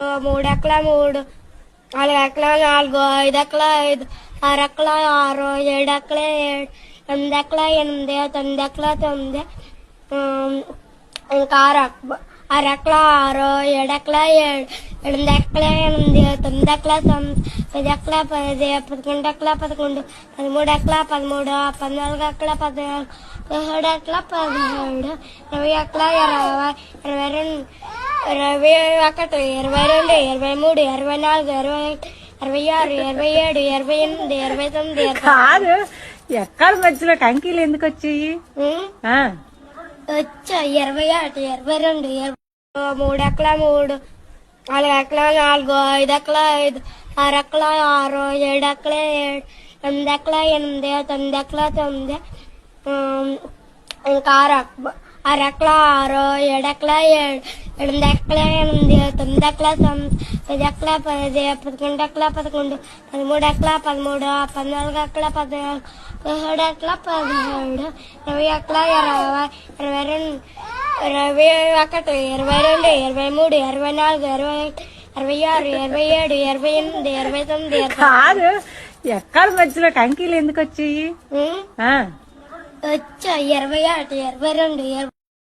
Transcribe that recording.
3 ఎక్కల 3, 4 ఎక్కల 4, 5 ఎక్కల 5, 6 ఎక్కల 6, 7 ఎక్కల 7, 8 ఎక్కల 8, 9 ఎక్కల 9, ఇంకా 6 ఎక్కల 6, 7 ఎక్కల 7, 8 ఎక్కల 8, 9 ఎక్కల 9, 10 ఎక్కల 10, 11 ఎక్కల 11, 13 ఎక్కల 13, 14 ఎక్కల 14, 17 ఎక్కల 17, 20 ఎక్కల 20, 21, 22, 23, 24, 25, 26, 27, 28, 29. కాదు, ఎక్కడ మధ్యలో కంకీలు ఎందుకు వచ్చాయి? వచ్చా 21, 22, 3 ఎక్కల 3, 4 ఎక్కల 4, 5 ఎక్కల 5, 6 ఎక్కల 6, 7 ఎక్కల 7, 8 ఎక్కల 8, 9 ఎక్కల 9, ఇంకా 6 ఎక్కల 6, 7 ఎక్కల 7, 8 ఎక్కల 8, 9 ఎక్కల 9, 10 ఎక్కల 10, 11 ఎక్కల 11, 13 ఎక్కల 13, 14 ఎక్కల 14, 17 ఎక్కల 17, 20 ఎక్కల 20, 21, 22, 23, 24, 25, 26, 27, 28, 29. కాదు, ఎక్కడ మధ్యలో కంకీలు ఎందుకు వచ్చాయి? వచ్చా 21, 22.